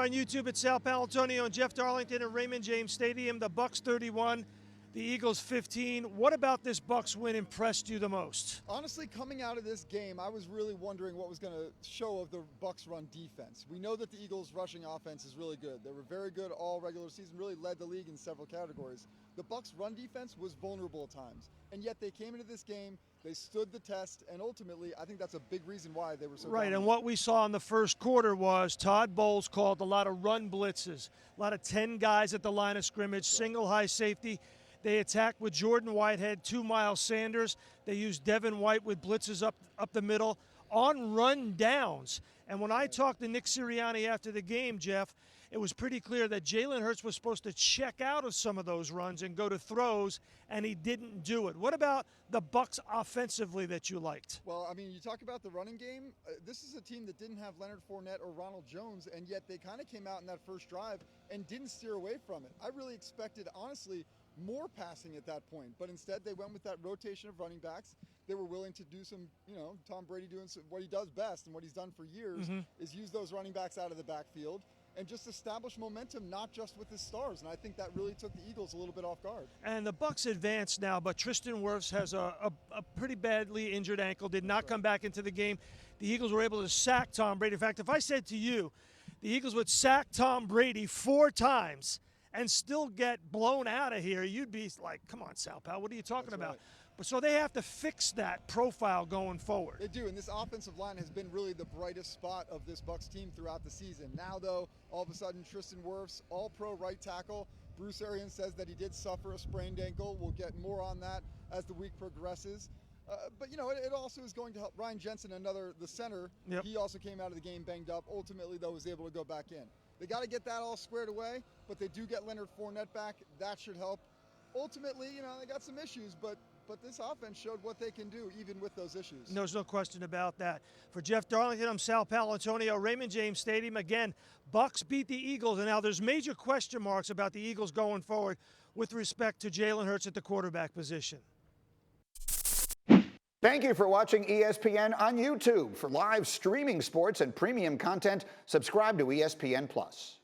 on YouTube at Sal Paolantonio and Jeff Darlington at Raymond James Stadium. The Bucs 31, the Eagles 15. What about this Bucs win impressed you the most? Honestly, coming out of this game, I was really wondering what was going to show of the Bucs run defense. We know that the Eagles rushing offense is really good. They were very good all regular season, really led the league in several categories. The Bucs run defense was vulnerable at times, and yet they came into this game, they stood the test, and ultimately I think that's a big reason why they were so Right, dominant. and what we saw in the first quarter was Todd Bowles called a lot of run blitzes, a lot of 10 guys at the line of scrimmage, single high safety. They attacked with Jordan Whitehead, 2 Miles Sanders. They used Devin White with blitzes up the middle on run downs. And when I talked to Nick Sirianni after the game, Jeff, it was pretty clear that Jalen Hurts was supposed to check out of some of those runs and go to throws, and he didn't do it. What about the Bucs offensively that you liked? Well, I mean, you talk about the running game. This is a team that didn't have Leonard Fournette or Ronald Jones, and yet they kind of came out in that first drive and didn't steer away from it. I really expected, honestly, more passing at that point, but instead they went with that rotation of running backs. They were willing to do some, Tom Brady doing what he does best and what he's done for years is use those running backs out of the backfield and just establish momentum, not just with his stars. And I think that really took the Eagles a little bit off guard. And the Bucs advanced now, but Tristan Wirfs has a pretty badly injured ankle, did not come back into the game. The Eagles were able to sack Tom Brady. In fact, if I said to you, the Eagles would sack Tom Brady 4 times and still get blown out of here, you'd be like, come on, Sal Pal, what are you talking about? Right. But so they have to fix that profile going forward. They do, and this offensive line has been really the brightest spot of this Bucs team throughout the season. Now, though, all of a sudden, Tristan Wirfs, all-pro right tackle. Bruce Arians says that he did suffer a sprained ankle. We'll get more on that as the week progresses. But, it also is going to help. Ryan Jensen, the center, he also came out of the game banged up. Ultimately, though, was able to go back in. They got to get that all squared away, but they do get Leonard Fournette back. That should help. Ultimately, they got some issues, but this offense showed what they can do even with those issues. There's no question about that. For Jeff Darlington, I'm Sal Paolantonio, Raymond James Stadium. Again, Bucs beat the Eagles, and now there's major question marks about the Eagles going forward with respect to Jalen Hurts at the quarterback position. Thank you for watching ESPN on YouTube. For live streaming sports and premium content, subscribe to ESPN+.